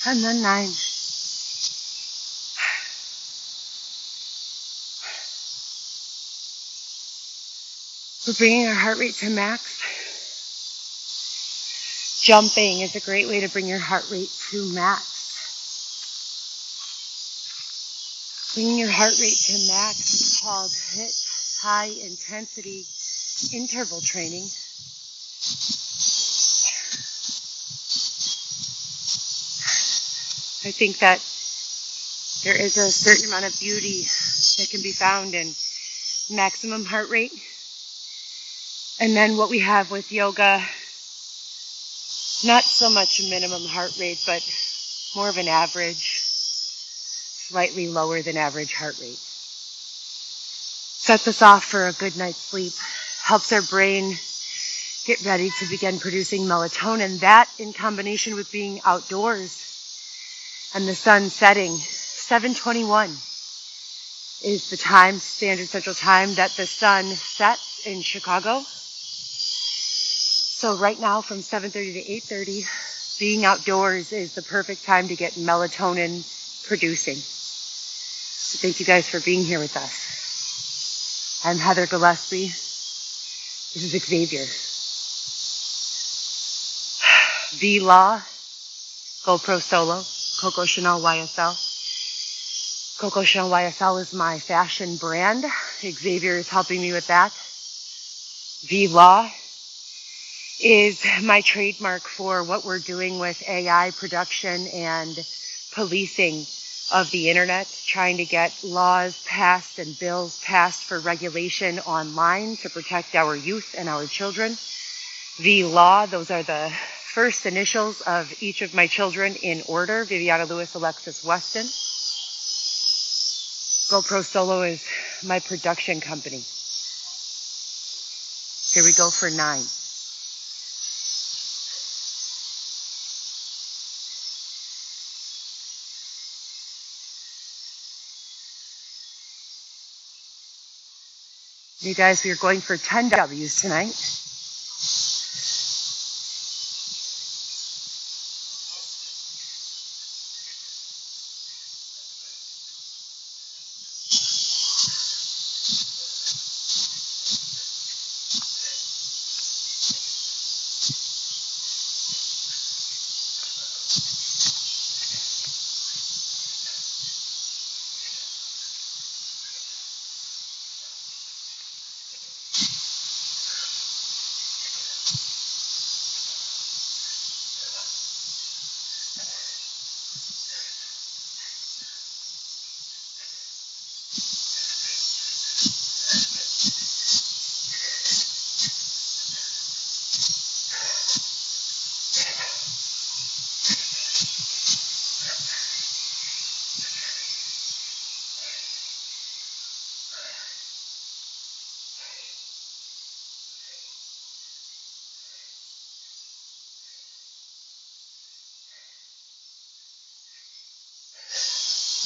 And then 9. We're bringing our heart rate to max. Jumping is a great way to bring your heart rate to max. Bringing your heart rate to max is called HIIT, high intensity interval training. I think that there is a certain amount of beauty that can be found in maximum heart rate. And then what we have with yoga, not so much a minimum heart rate, but more of an average, slightly lower than average heart rate. Sets us off for a good night's sleep, helps our brain get ready to begin producing melatonin. That, in combination with being outdoors and the sun setting, 7:21 is the time, Standard Central Time, that the sun sets in Chicago. So right now from 7:30 to 8:30, being outdoors is the perfect time to get melatonin producing. So thank you guys for being here with us. I'm Heather Gillespie. This is Xavier. V-Law, GoPro Solo, Coco Chanel YSL. Coco Chanel YSL is my fashion brand. Xavier is helping me with that. V-Law is my trademark for what we're doing with AI production and policing of the internet, trying to get laws passed and bills passed for regulation online to protect our youth and our children. V-Law, those are the first initials of each of my children in order, Viviana Lewis, Alexis Weston. GoPro Solo is my production company. Here we go for 9. You guys, we are going for 10 W's tonight.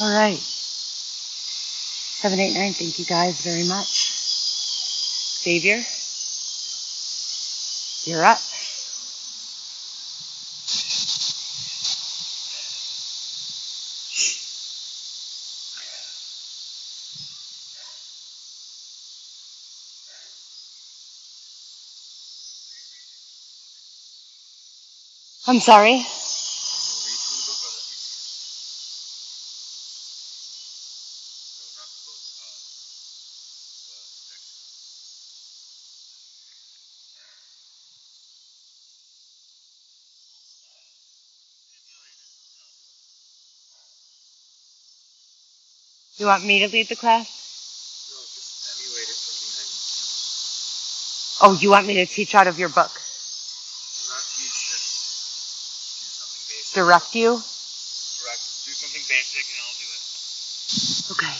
All right. 789, thank you guys very much. Xavier, you're up. I'm sorry. You want me to lead the class? No, just emulate it from behind. Oh, you want me to teach out of your book? Not teach, just do something basic. Direct you? Direct. Do something basic and I'll do it. Okay.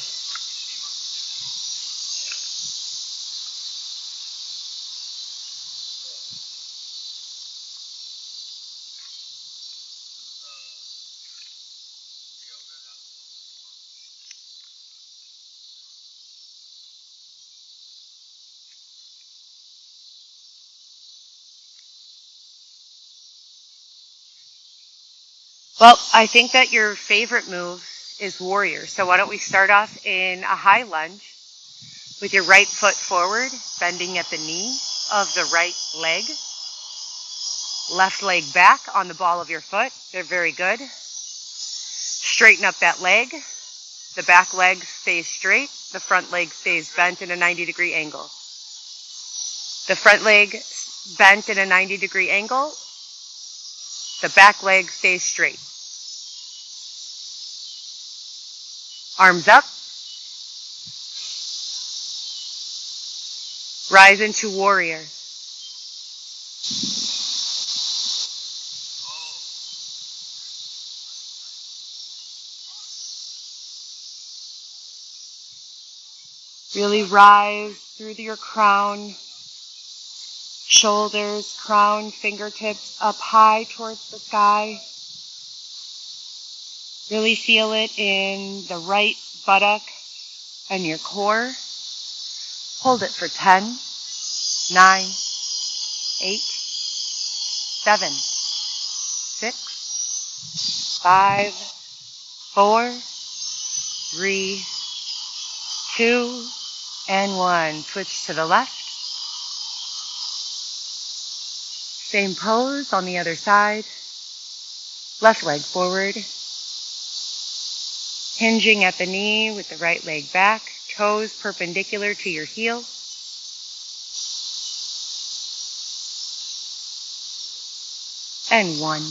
Well, I think that your favorite move is warrior. So why don't we start off in a high lunge with your right foot forward, bending at the knee of the right leg. Left leg back on the ball of your foot. They're very good. Straighten up that leg. The back leg stays straight. The front leg stays bent in a 90-degree angle. The front leg bent in a 90-degree angle. The back leg stays straight. Arms up. Rise into warrior. Really rise through your crown, shoulders, crown, fingertips up high towards the sky. Really feel it in the right buttock and your core. Hold it for 10, 9, 8, 7, 6, 5, 4, 3, 2, and 1. Switch to the left. Same pose on the other side. Left leg forward. Hinging at the knee with the right leg back. Toes perpendicular to your heel. And 1,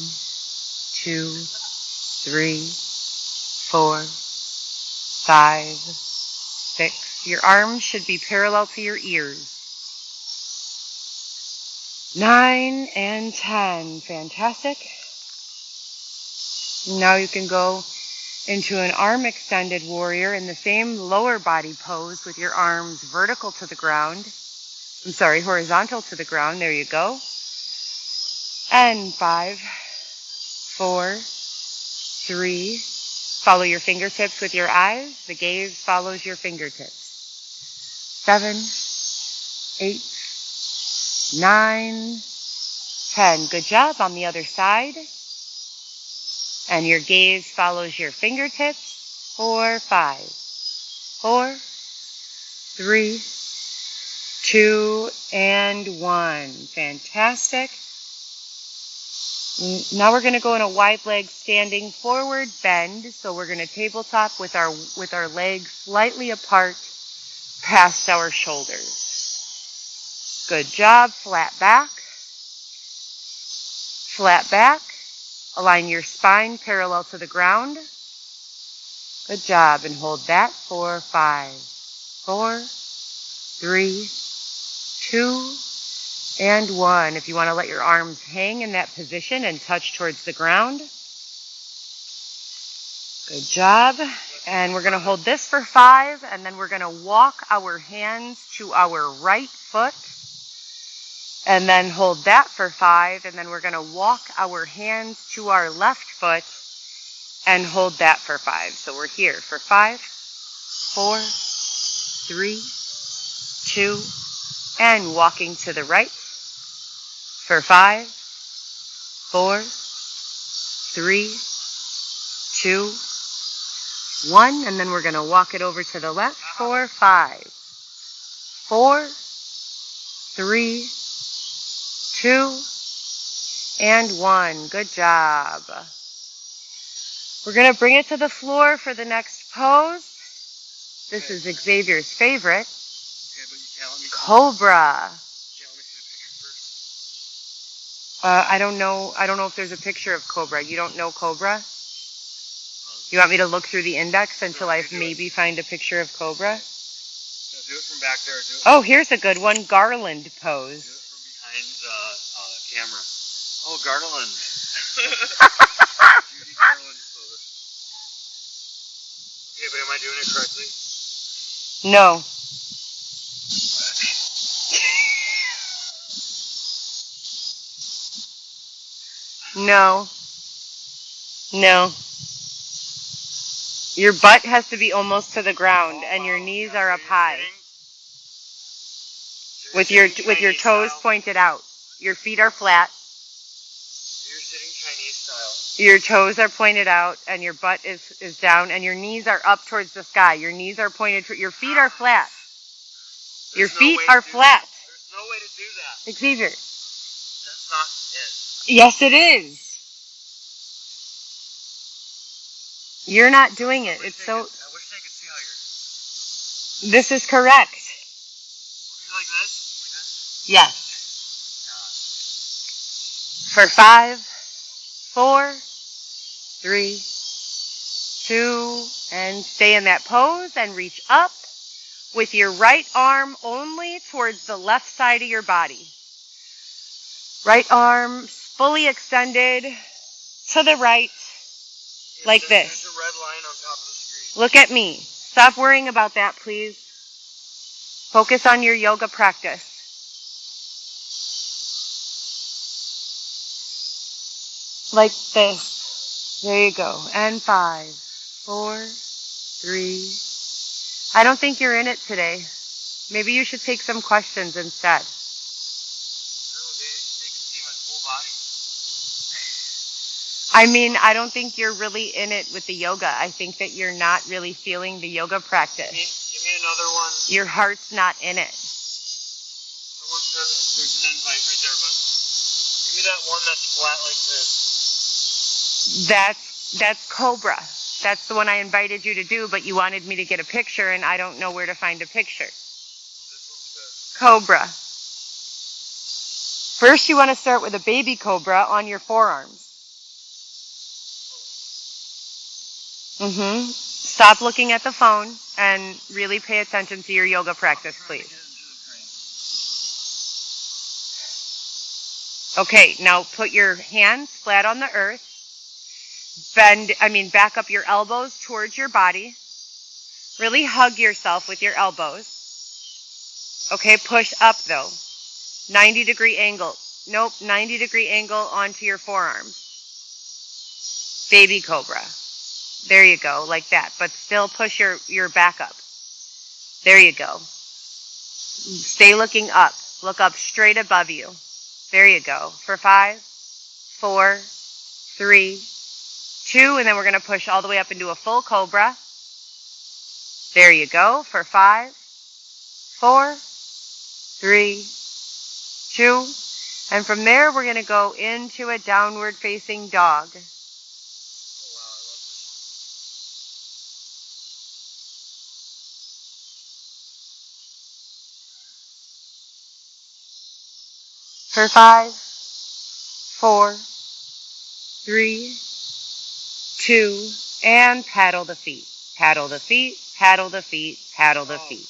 2, 3, 4, 5, 6. Your arms should be parallel to your ears. 9 and 10. Fantastic. Now you can go into an arm extended warrior in the same lower body pose with your arms vertical to the ground. Horizontal to the ground. There you go. And 5, 4, 3. Follow your fingertips with your eyes. The gaze follows your fingertips. 7, 8, 9, 10. Good job. On the other side. And your gaze follows your fingertips. 4, 5, 4, 3, 2, and 1. Fantastic. Now we're going to go in a wide leg standing forward bend. So we're going to tabletop with our legs slightly apart past our shoulders. Good job. Flat back. Flat back. Align your spine parallel to the ground. Good job. And hold that for 5, 4, 3, 2, and 1. If you want to let your arms hang in that position and touch towards the ground. Good job. And we're going to hold this for 5, and then we're going to walk our hands to our right foot. And then hold that for 5, and then we're going to walk our hands to our left foot and hold that for 5. So we're here for 5, 4, 3, 2, and walking to the right for 5, 4, 3, 2, 1, and then we're going to walk it over to the left for 5, 4, 3, 2, and 1. Good job. We're going to bring it to the floor for the next pose. This is Xavier's favorite. Okay, but you can't let me Cobra. You can't let me see the picture first. I don't know if there's a picture of Cobra. You don't know Cobra? You want me to look through the index until I maybe find a picture of Cobra? No, do it from back there. Oh, here's a good one. Garland pose. Do it from behind the camera. Oh, Garland. Judy Garland pose. Okay, but am I doing it correctly? No. No. No. Your butt has to be almost to the ground, and your knees are up high. With your toes pointed out. Your feet are flat. You're sitting Chinese style. Your toes are pointed out, and your butt is down, and your knees are up towards the sky. Your knees are pointed, your feet are flat. Your feet are flat. There's no way to do that. Xavier. That's not it. Yes, it is. You're not doing it. It's so... I wish they could see how you're... This is correct. Like this? Like this? Yes. For 5, 4, 3, 2, and stay in that pose and reach up with your right arm only towards the left side of your body. Right arm fully extended to the right, like this. There's a red line on top of the screen. Look at me. Stop worrying about that, please. Focus on your yoga practice. Like this. There you go. And 5, 4, 3. I don't think you're in it today. Maybe you should take some questions instead. No, they can see my full body. I mean, I don't think you're really in it with the yoga. I think that you're not really feeling the yoga practice. Give me another one. Your heart's not in it. Someone said there's an invite right there, but give me that one that's flat like this. That's Cobra. That's the one I invited you to do, but you wanted me to get a picture, and I don't know where to find a picture. This one's good. Cobra. First, you want to start with a baby cobra on your forearms. Stop looking at the phone and really pay attention to your yoga practice, please. Okay, now put your hands flat on the earth. Back up your elbows towards your body. Really hug yourself with your elbows. Okay, push up though. 90-degree angle. Nope, 90-degree angle onto your forearms. Baby cobra. There you go, like that. But still push your back up. There you go. Stay looking up. Look up straight above you. There you go. For 5, 4, 3, 2, and then we're going to push all the way up into a full cobra. There you go. For 5, 4, 3, 2, and from there we're going to go into a downward facing dog. For 5, 4, 3, 2, and paddle the feet. Paddle the feet, paddle the feet, paddle the feet.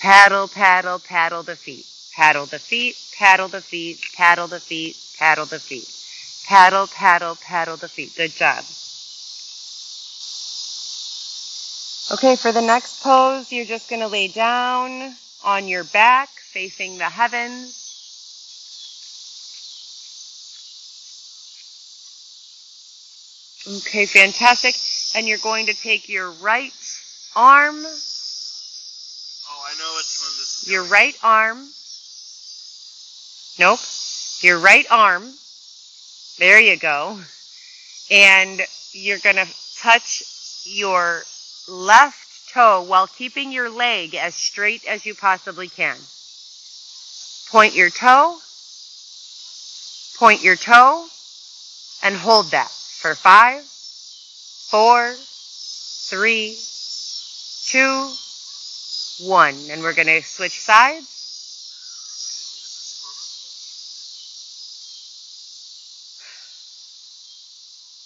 Paddle, paddle, paddle the feet. Paddle the feet, paddle the feet, paddle the feet, paddle the feet. Paddle, paddle, paddle the feet. Good job. Okay, for the next pose, you're just going to lay down on your back, facing the heavens. Okay, fantastic. And you're going to take your right arm. Oh, I know which one this is. Your right arm. Nope. Your right arm. There you go. And you're going to touch your left toe while keeping your leg as straight as you possibly can. Point your toe, and hold that for 5, 4, 3, 2, 1. And we're going to switch sides.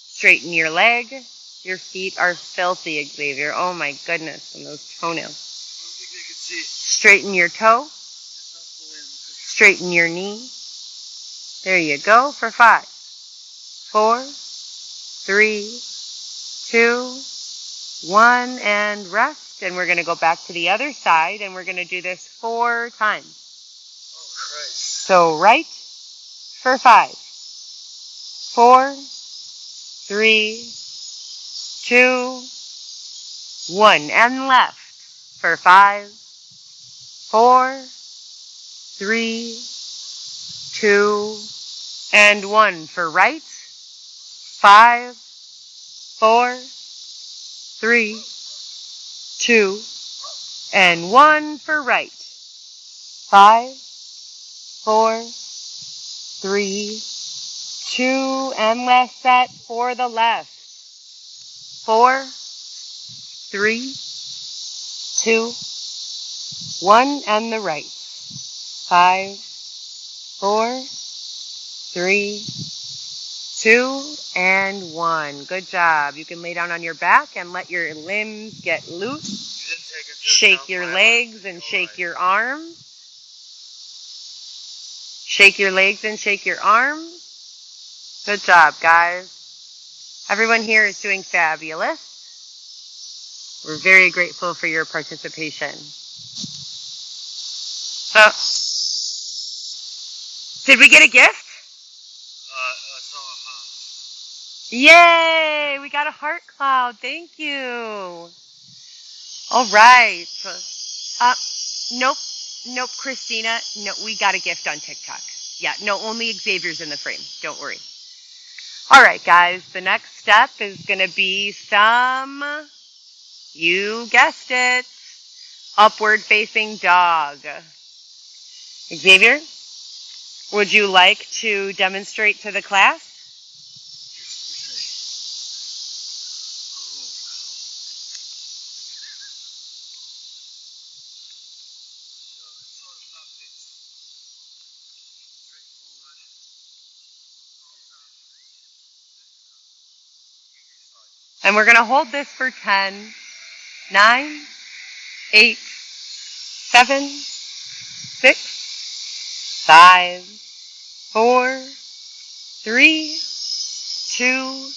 Straighten your leg. Your feet are filthy, Xavier. Oh my goodness, and those toenails. I don't think they could see. Straighten your toe. Straighten your knee. There you go for 5, 4, 3, 2, 1, and rest. And we're going to go back to the other side, and we're going to do this 4 times. Oh, Christ. So right for 5, 4, 3, 2, 1, and left for 5, 4, 3, 2, and 1 for right. 5, 4, 3, 2, and 1 for right. 5, 4, 3, 2, and last set for the left. 4, 3, 2, 1, and the right. 5, 4, 3, 2, and 1. Good job. You can lay down on your back and let your limbs get loose. Shake your legs and shake your arms. Shake your legs and shake your arms. Good job, guys. Everyone here is doing fabulous. We're very grateful for your participation. So, did we get a gift? Yay! We got a heart cloud. Thank you. All right. Nope, Christina. No, we got a gift on TikTok. Yeah, no, only Xavier's in the frame. Don't worry. All right, guys. The next step is going to be you guessed it, upward facing dog. Xavier, would you like to demonstrate to the class? And we're going to hold this for 10, 9, 8, 7, 6, 5, 4, 3, 2,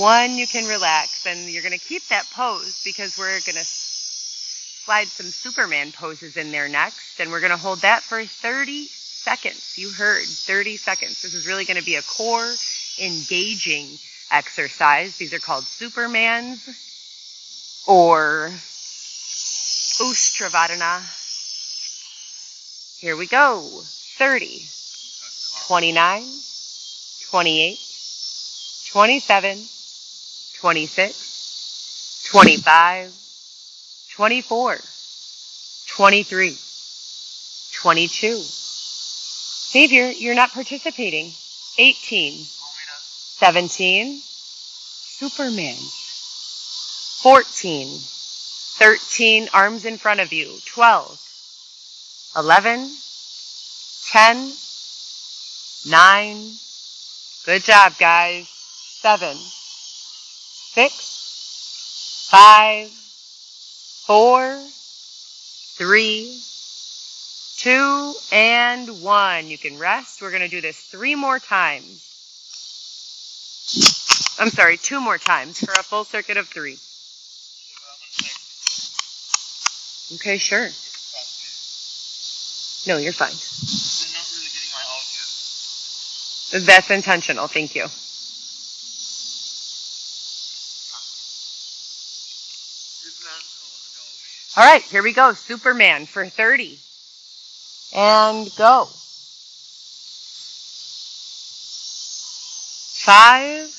1. You can relax. And you're going to keep that pose because we're going to slide some Superman poses in there next. And we're going to hold that for 30 seconds. You heard 30 seconds. This is really going to be a core engaging exercise. These are called Supermans or Ustravadanna. Here we go. 30, 29, 28, 27, 26, 25, 24, 23, 22. Xavier, you're not participating. 18, 17, Superman. 14, 13, arms in front of you. 12, 11, 10, 9. Good job, guys. 7, 6, 5, 4, 3, 2, and 1. You can rest. We're going to do this 3 more times. I'm sorry, 2 more times for a full circuit of 3. Okay, sure. No, you're fine. That's intentional. Thank you. All right, here we go. Superman for 30. And go. 5,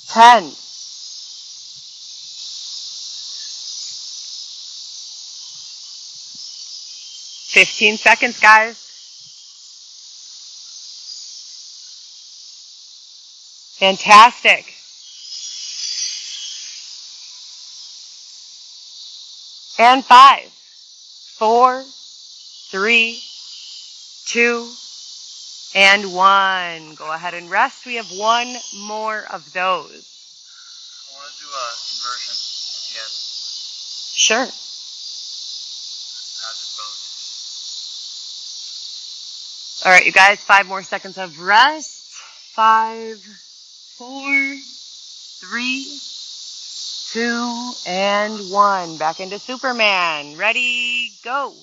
10, 15 seconds, guys. Fantastic. And 5, 4, 3, 2, and 1. Go ahead and rest. We have 1 more of those. I want to do a conversion again. Sure. All right, you guys, 5 more seconds of rest. 5, 4, 3, 2, and 1. Back into Superman. Ready, go.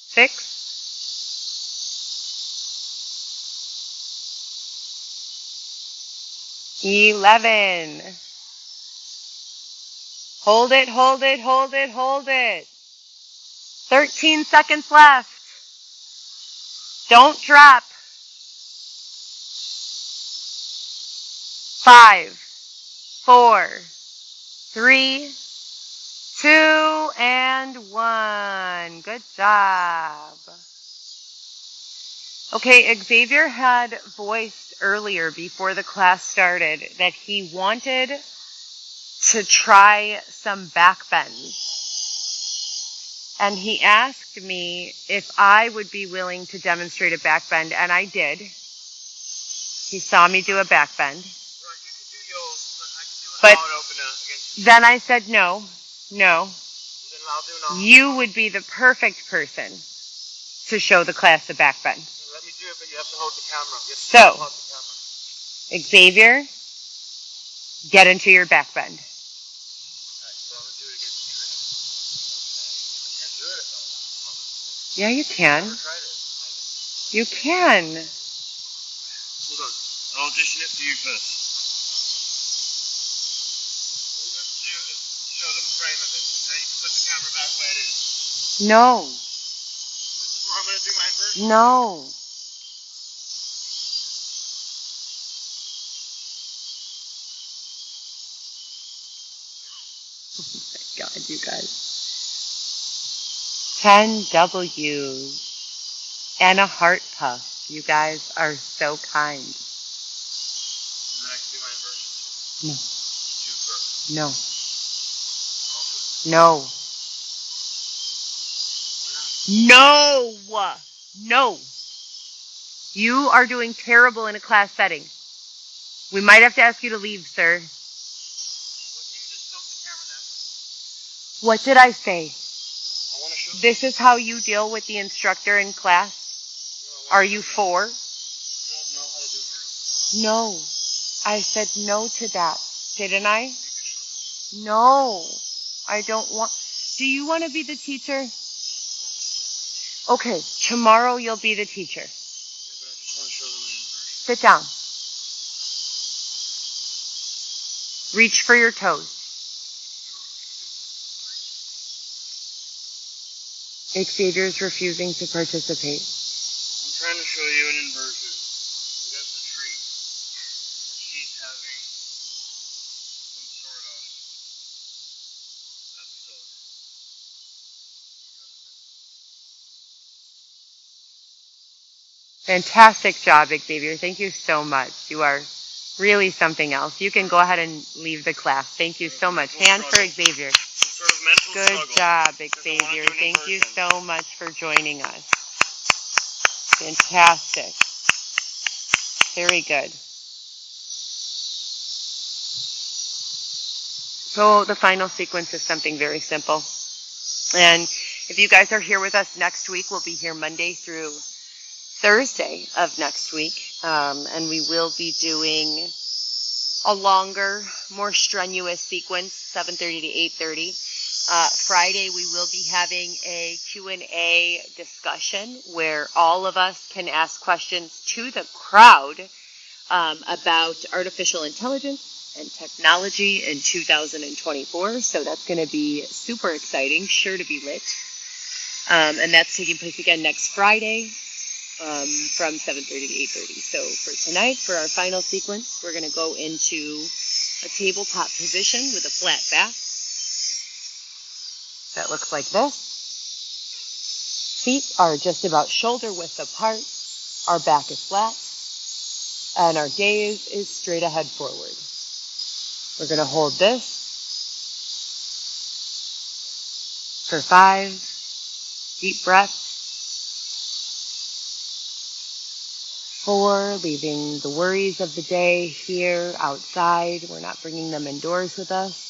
6, 11, Hold it, hold it, hold it, hold it. 13 seconds left. Don't drop. 5, 4, 3, 2, and 1. Good job. Okay, Xavier had voiced earlier before the class started that he wanted to try some back bends. And he asked me if I would be willing to demonstrate a back bend, and I did. He saw me do a back bend. Right, you could do yours, but I could do a But hard opener against you. then I said no. Then I'll do an You would be the perfect person to show the class a back bend. Let me do it, but you have to hold the camera. You have to So, hold the camera. Xavier, get into your back bend. Alright, so I'm going to do it against the tree. I can't do it. Yeah, you can. I've never tried it. You can. Hold on. I'll audition it for you first. All you have to do is show them a frame of it, and then you can put the camera back where it is. No. This is where I'm going to do my inversion. No. God, you guys. 10 W's and a heart puff. You guys are so kind. And then I can do my inversion. No. You first. No. I'll do it. No. No. No. You are doing terrible in a class setting. We might have to ask you to leave, sir. Well, can you just tilt the camera that way? What did I say? I want to show This is how you deal with the instructor in class? Are you 4? You don't know how to do a hard opener. No. I said no to that, didn't I? You could show them. No. I don't want... Do you want to be the teacher? Okay, tomorrow you'll be the teacher. Yeah, but I just want to show them an inversion. Sit down. Reach for your toes. Xavier's refusing to participate. I'm trying to show you an inversion. That's the tree. She's having some sort of episode. Fantastic job, Xavier. Thank you so much. You are really something else. You can go ahead and leave the class. Thank you so much. Hands for Xavier. Some sort of mental Good struggle. job, Xavier. Thank you so much for joining us. Fantastic. Very good. So the final sequence is something very simple. And if you guys are here with us next week, we'll be here Monday through Thursday of next week. And we will be doing a longer, more strenuous sequence, 7:30 to 8:30. Friday, we will be having a Q&A discussion where all of us can ask questions to the crowd about artificial intelligence and technology in 2024. So that's going to be super exciting, sure to be lit. And that's taking place again next Friday from 7:30 to 8:30. So for tonight, for our final sequence, we're going to go into a tabletop position with a flat back. That looks like this. Feet are just about shoulder width apart. Our back is flat. And our gaze is straight ahead forward. We're going to hold this for 5 deep breaths. 4, leaving the worries of the day here outside. We're not bringing them indoors with us.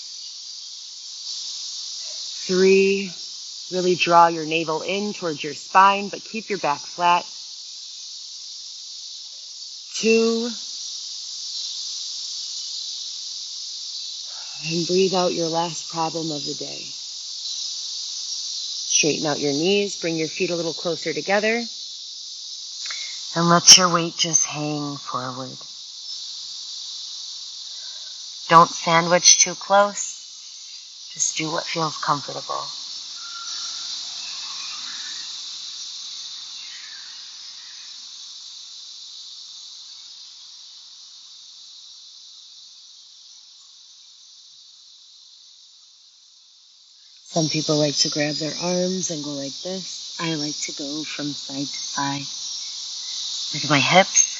3, really draw your navel in towards your spine, but keep your back flat. 2, and breathe out your last problem of the day. Straighten out your knees, bring your feet a little closer together, and let your weight just hang forward. Don't sandwich too close. Just do what feels comfortable. Some people like to grab their arms and go like this. I like to go from side to side with my hips.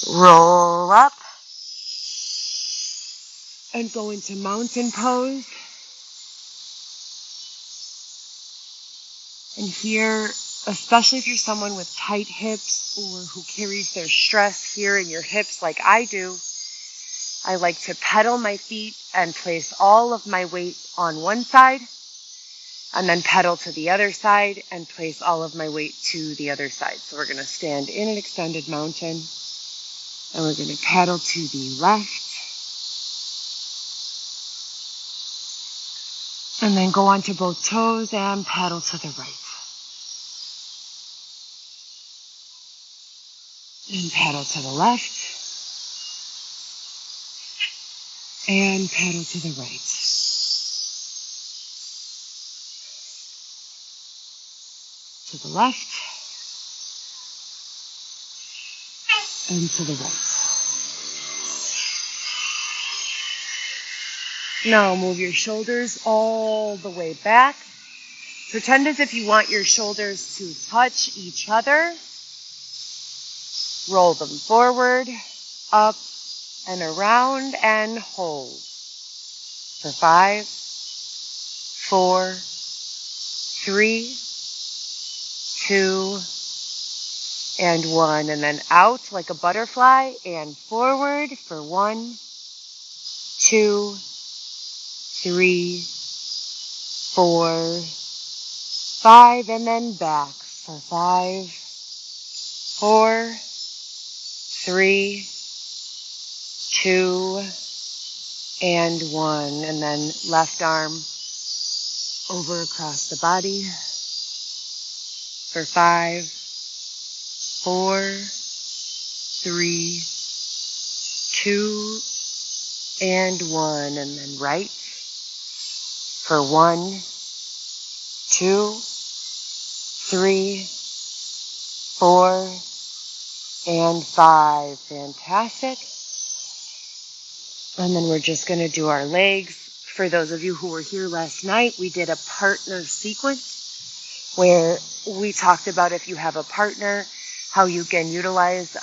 Roll up and go into mountain pose. And here, especially if you're someone with tight hips or who carries their stress here in your hips like I do, I like to pedal my feet and place all of my weight on one side, and then pedal to the other side and place all of my weight to the other side. So we're going to stand in an extended mountain, and we're going to pedal to the left, and then go onto both toes and pedal to the right. And pedal to the left, and pedal to the right. To the left, and to the right. Now move your shoulders all the way back. Pretend as if you want your shoulders to touch each other. Roll them forward, up, and around, and hold. For 5, 4, 3, 2, and 1. And then out like a butterfly and forward for 1, 2, 3, 4, 5, and then back for 5, 4, 3, 2, and 1. And then left arm over across the body for 5, 4, 3, 2, and 1. And then right for 1, 2, 3, 4, and 5. Fantastic. And then we're just going to do our legs. For those of you who were here last night, we did a partner sequence where we talked about if you have a partner, how you can utilize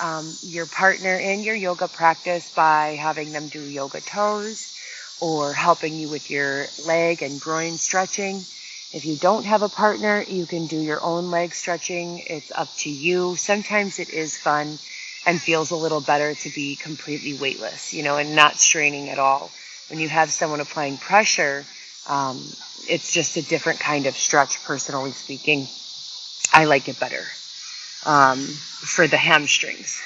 your partner in your yoga practice by having them do yoga toes or helping you with your leg and groin stretching. If you don't have a partner, you can do your own leg stretching. It's up to you. Sometimes it is fun and feels a little better to be completely weightless, and not straining at all. When you have someone applying pressure, it's just a different kind of stretch, personally speaking. I like it better. For the hamstrings.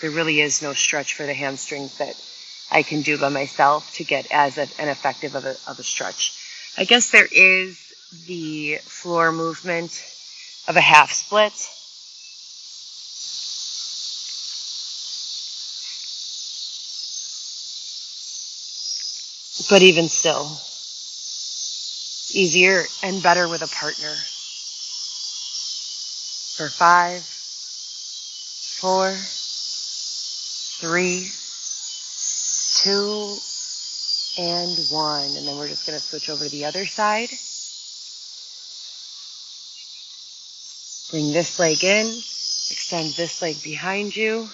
There really is no stretch for the hamstrings that I can do by myself to get as an effective of a stretch. I guess there is the floor movement of a half split. But even still, easier and better with a partner. For 5, 4, 3, 2, and 1. And then we're just going to switch over to the other side. Bring this leg in. Extend this leg behind you.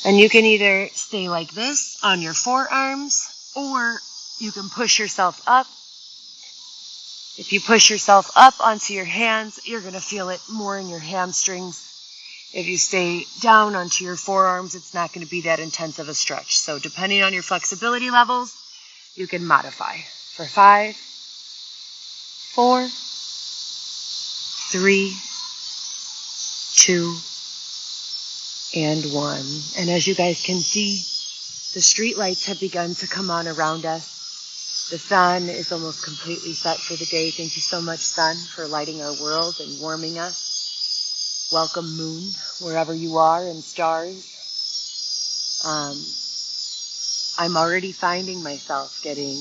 And you can either stay like this on your forearms, or you can push yourself up. If you push yourself up onto your hands, you're going to feel it more in your hamstrings. If you stay down onto your forearms, it's not going to be that intense of a stretch. So depending on your flexibility levels, you can modify. For 5, 4, 3, 2, and 1. And as you guys can see, the street lights have begun to come on around us. The sun is almost completely set for the day. Thank you so much, sun, for lighting our world and warming us. Welcome, moon, wherever you are, and stars. Um, I'm already finding myself getting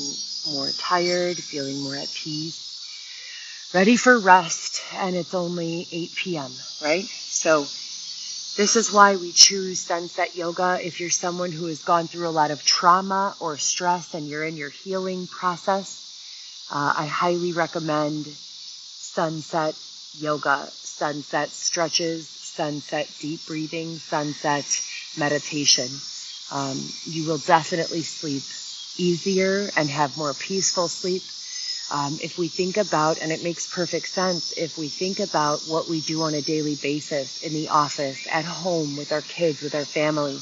more tired, feeling more at peace, ready for rest, and it's only 8 p.m., right? So this is why we choose sunset yoga. If you're someone who has gone through a lot of trauma or stress and you're in your healing process, I highly recommend sunset yoga, sunset stretches, sunset deep breathing, sunset meditation. You will definitely sleep easier and have more peaceful sleep. If we think about, and it makes perfect sense, if we think about what we do on a daily basis in the office, at home, with our kids, with our family,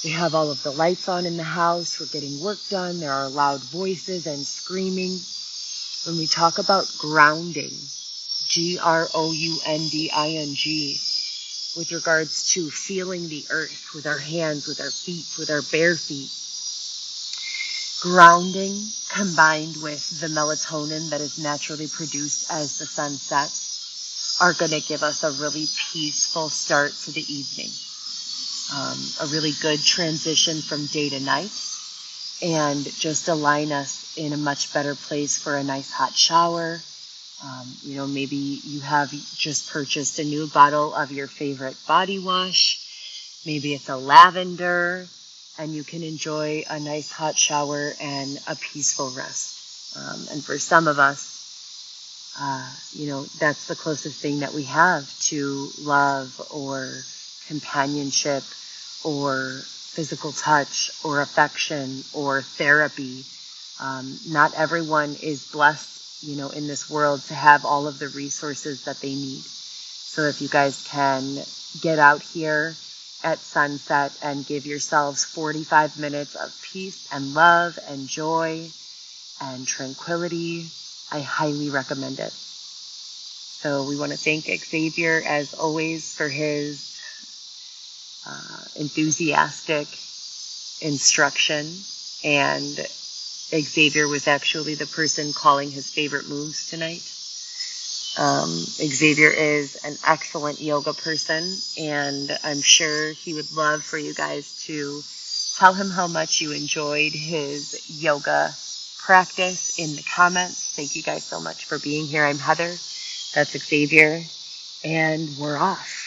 we have all of the lights on in the house, we're getting work done, there are loud voices and screaming. When we talk about grounding, grounding, with regards to feeling the earth with our hands, with our feet, with our bare feet, grounding combined with the melatonin that is naturally produced as the sun sets are going to give us a really peaceful start to the evening, a really good transition from day to night, and just align us in a much better place for a nice hot shower. Maybe you have just purchased a new bottle of your favorite body wash. Maybe it's a lavender, and you can enjoy a nice hot shower and a peaceful rest. And for some of us, that's the closest thing that we have to love or companionship or physical touch or affection or therapy. Not everyone is blessed, in this world to have all of the resources that they need. So if you guys can get out here at sunset and give yourselves 45 minutes of peace and love and joy and tranquility, I highly recommend it. So we want to thank Xavier, as always, for his enthusiastic instruction. And Xavier was actually the person calling his favorite moves tonight. Xavier is an excellent yoga person, and I'm sure he would love for you guys to tell him how much you enjoyed his yoga practice in the comments. Thank you guys so much for being here. I'm Heather. That's Xavier, and we're off.